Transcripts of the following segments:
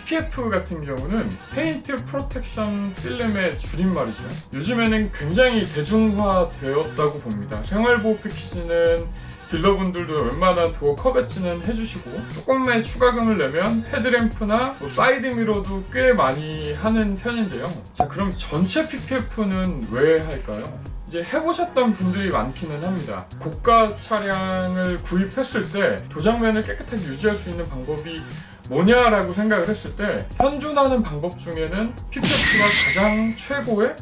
PPF 같은 경우는 페인트 프로텍션 필름의 줄임말이죠. 요즘에는 굉장히 대중화되었다고 봅니다. 생활보호 패키지는 딜러분들도 웬만한 도어 커버지는 해주시고, 조금의 추가금을 내면 헤드램프나 사이드미러도 꽤 많이 하는 편인데요. 자, 그럼 전체 PPF는 왜 할까요? 이제 해보셨던 분들이 많기는 합니다. 고가 차량을 구입했을 때 도장면을 깨끗하게 유지할 수 있는 방법이 뭐냐라고 생각을 했을 때, 현존하는 방법 중에는 PPF가 가장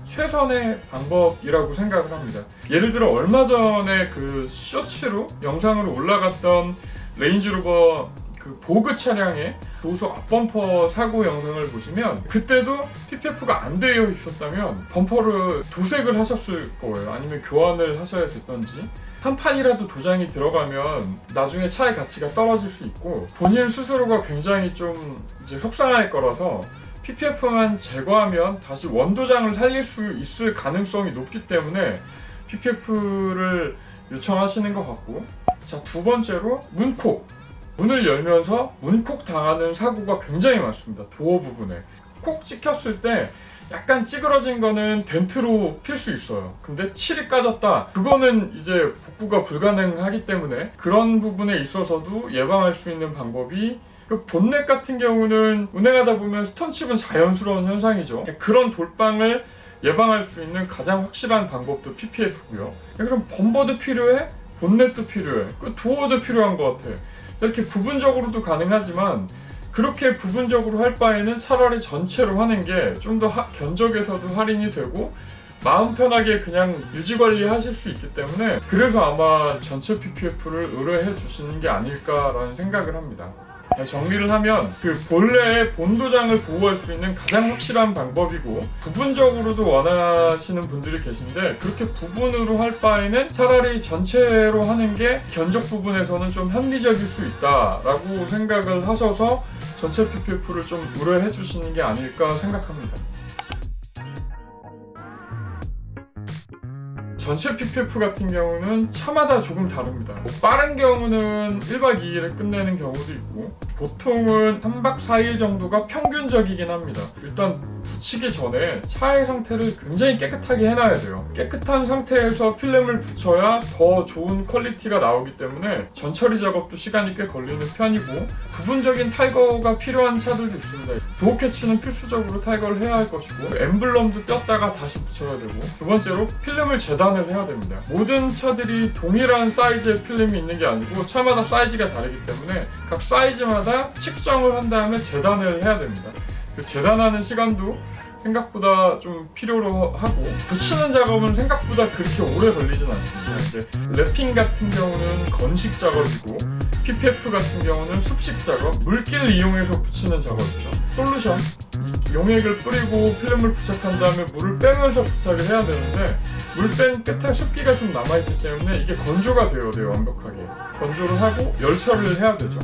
최선의 방법이라고 생각을 합니다. 예를 들어 얼마 전에 그 쇼츠로 영상으로 올라갔던 레인지로버 그 보그 차량의 조수 앞범퍼 사고 영상을 보시면, 그때도 PPF가 안 되어 있었다면 범퍼를 도색을 하셨을 거예요. 아니면 교환을 하셔야 됐던지. 한 판이라도 도장이 들어가면 나중에 차의 가치가 떨어질 수 있고, 본인 스스로가 굉장히 좀 이제 속상할 거라서 PPF만 제거하면 다시 원도장을 살릴 수 있을 가능성이 높기 때문에 PPF를 요청하시는 것 같고, 자, 두 번째로 문콕. 문을 열면서 문콕 당하는 사고가 굉장히 많습니다. 도어 부분에 콕 찍혔을 때 약간 찌그러진 거는 덴트로 필 수 있어요. 근데 칠이 까졌다, 그거는 이제 복구가 불가능하기 때문에 그런 부분에 있어서도 예방할 수 있는 방법이, 그 본넷 같은 경우는 운행하다 보면 스톤칩은 자연스러운 현상이죠. 그런 돌방을 예방할 수 있는 가장 확실한 방법도 PPF고요. 그럼 범버도 필요해? 본넷도 필요해. 그 도어도 필요한 것 같아. 이렇게 부분적으로도 가능하지만, 그렇게 부분적으로 할 바에는 차라리 전체로 하는 게 좀 더 견적에서도 할인이 되고 마음 편하게 그냥 유지관리 하실 수 있기 때문에, 그래서 아마 전체 PPF를 의뢰해 주시는 게 아닐까라는 생각을 합니다. 정리를 하면, 그 본래의 본도장을 보호할 수 있는 가장 확실한 방법이고, 부분적으로도 원하시는 분들이 계신데, 그렇게 부분으로 할 바에는 차라리 전체로 하는 게 견적 부분에서는 좀 합리적일 수 있다라고 생각을 하셔서 전체 PPF를 좀 의뢰해 주시는 게 아닐까 생각합니다. 전체 PPF 같은 경우는 차마다 조금 다릅니다. 빠른 경우는 1박 2일에 끝내는 경우도 있고, 보통은 3박 4일 정도가 평균적이긴 합니다. 일단 붙이기 전에 차의 상태를 굉장히 깨끗하게 해놔야 돼요. 깨끗한 상태에서 필름을 붙여야 더 좋은 퀄리티가 나오기 때문에 전처리 작업도 시간이 꽤 걸리는 편이고, 부분적인 탈거가 필요한 차들도 있습니다. 도어 캐치는 필수적으로 탈거를 해야 할 것이고, 엠블럼도 뗐다가 다시 붙여야 되고, 두 번째로 필름을 재단을 해야 됩니다. 모든 차들이 동일한 사이즈의 필름이 있는 게 아니고 차마다 사이즈가 다르기 때문에 각 사이즈마다 측정을 한 다음에 재단을 해야 됩니다. 그 재단하는 시간도 생각보다 좀 필요로 하고, 붙이는 작업은 생각보다 그렇게 오래 걸리진 않습니다. 이제 랩핑 같은 경우는 건식 작업이고, PPF 같은 경우는 습식 작업, 물기를 이용해서 붙이는 작업이죠. 솔루션, 용액을 뿌리고 필름을 부착한 다음에 물을 빼면서 부착을 해야 되는데, 물 뺀 끝에 습기가 좀 남아있기 때문에 이게 건조가 되어야 돼요. 완벽하게 건조를 하고 열처리를 해야 되죠.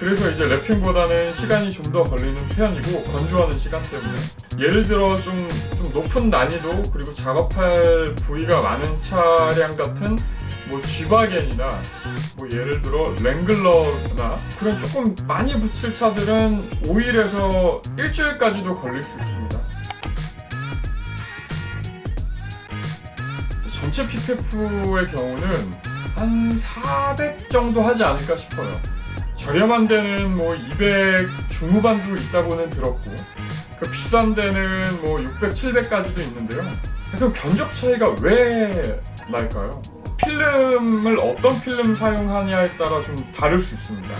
그래서 이제 랩핑보다는 시간이 좀 더 걸리는 편이고, 건조하는 시간 때문에. 예를 들어 좀 높은 난이도 그리고 작업할 부위가 많은 차량 같은 뭐 G바겐이나 뭐 예를 들어 랭글러나 그런 조금 많이 붙일 차들은 5일에서 일주일까지도 걸릴 수 있습니다. 전체 PPF의 경우는 한 400 정도 하지 않을까 싶어요. 저렴한 데는 뭐 200 중후반도 있다고는 들었고, 그 비싼 데는 뭐 600, 700까지도 있는데요. 그럼 견적 차이가 왜 날까요? 필름을 어떤 필름 사용하냐에 따라 좀 다를 수 있습니다.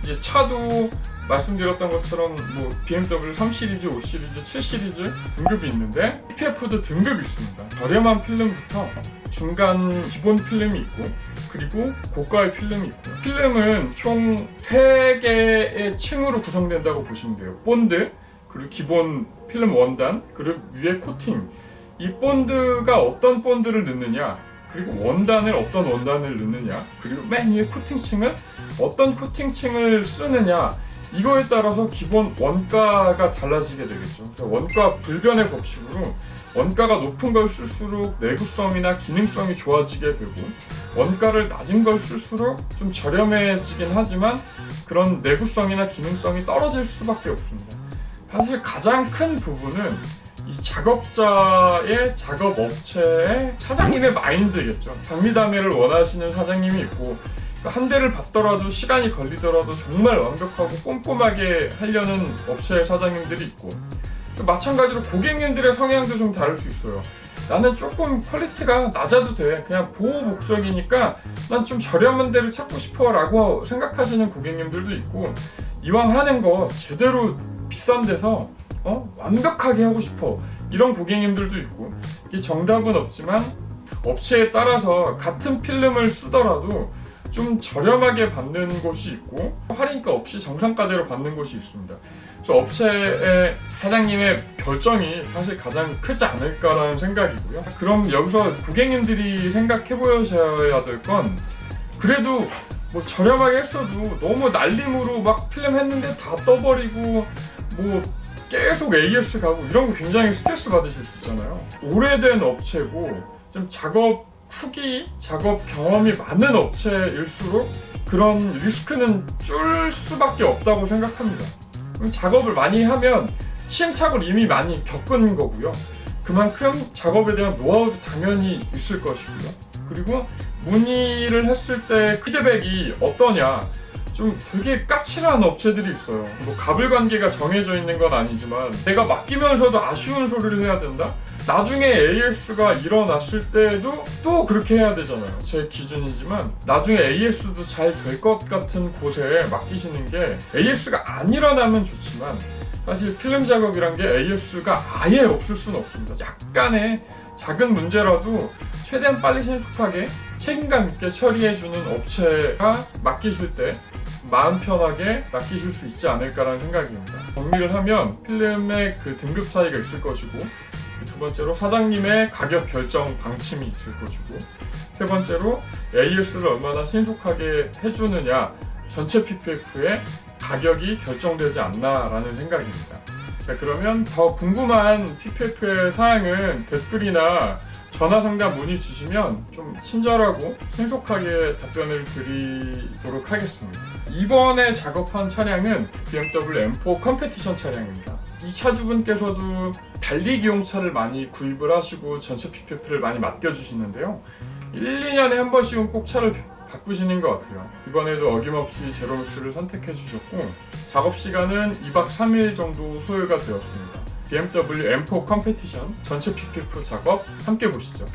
이제 차도 말씀드렸던 것처럼 뭐 BMW 3시리즈, 5시리즈, 7시리즈 등급이 있는데, PPF도 등급이 있습니다. 저렴한 필름부터 중간 기본 필름이 있고, 그리고 고가의 필름이 있고, 필름은 총 3개의 층으로 구성된다고 보시면 돼요. 본드, 그리고 기본 필름 원단, 그리고 위에 코팅. 이 본드가 어떤 본드를 넣느냐, 그리고 원단을 어떤 원단을 넣느냐, 그리고 맨 위에 코팅층은 어떤 코팅층을 쓰느냐, 이거에 따라서 기본 원가가 달라지게 되겠죠. 원가 불변의 법칙으로 원가가 높은 걸 쓸수록 내구성이나 기능성이 좋아지게 되고, 원가를 낮은 걸 쓸수록 좀 저렴해지긴 하지만 그런 내구성이나 기능성이 떨어질 수밖에 없습니다. 사실 가장 큰 부분은 이 작업자의 작업 업체의 사장님의 마인드겠죠. 박리담회를 원하시는 사장님이 있고 한 대를 받더라도 시간이 걸리더라도 정말 완벽하고 꼼꼼하게 하려는 업체의 사장님들이 있고 마찬가지로 고객님들의 성향도 좀 다를 수 있어요. 나는 조금 퀄리티가 낮아도 돼. 그냥 보호 목적이니까 난 좀 저렴한 데를 찾고 싶어 라고 생각하시는 고객님들도 있고 이왕 하는 거 제대로 비싼 데서 완벽하게 하고 싶어 이런 고객님들도 있고 이 정답은 없지만 업체에 따라서 같은 필름을 쓰더라도 좀 저렴하게 받는 곳이 있고 할인가 없이 정상가대로 받는 곳이 있습니다. 그래서 업체의 사장님의 결정이 사실 가장 크지 않을까라는 생각이고요. 그럼 여기서 고객님들이 생각해 보셔야 될 건 그래도 뭐 저렴하게 했어도 너무 날림으로 막 필름 했는데 다 떠버리고 뭐 계속 AS 가고 이런 거 굉장히 스트레스 받으실 수 있잖아요. 오래된 업체고 좀 작업 후기, 작업 경험이 많은 업체일수록 그런 리스크는 줄 수밖에 없다고 생각합니다. 작업을 많이 하면 시행착오를 이미 많이 겪은 거고요. 그만큼 작업에 대한 노하우도 당연히 있을 것이고요. 그리고 문의를 했을 때 피드백이 어떠냐 좀 되게 까칠한 업체들이 있어요. 뭐 가불관계가 정해져 있는 건 아니지만 내가 맡기면서도 아쉬운 소리를 해야 된다? 나중에 AS가 일어났을 때도 또 그렇게 해야 되잖아요. 제 기준이지만 나중에 AS도 잘 될 것 같은 곳에 맡기시는 게 AS가 안 일어나면 좋지만 사실 필름 작업이란 게 AS가 아예 없을 수는 없습니다. 약간의 작은 문제라도 최대한 빨리 신속하게 책임감 있게 처리해주는 업체가 맡기실 때 마음 편하게 맡기실 수 있지 않을까라는 생각입니다. 정리를 하면 필름의 그 등급 차이가 있을 것이고 두 번째로 사장님의 가격 결정 방침이 있을 것이고 세 번째로 AS를 얼마나 신속하게 해주느냐 전체 PPF의 가격이 결정되지 않나라는 생각입니다. 자, 그러면 더 궁금한 PPF의 사항은 댓글이나 전화 상담 문의 주시면 좀 친절하고 신속하게 답변을 드리도록 하겠습니다. 이번에 작업한 차량은 BMW M4 컴페티션 차량입니다. 이 차주분께서도 달리기용차를 많이 구입을 하시고 전체 PPF를 많이 맡겨주시는데요. 1, 2년에 한 번씩은 꼭 차를 바꾸시는 것 같아요. 이번에도 어김없이 제로믹스를 선택해 주셨고 작업 시간은 2박 3일 정도 소요가 되었습니다. BMW M4 컴페티션 전체 PPF 작업 함께 보시죠.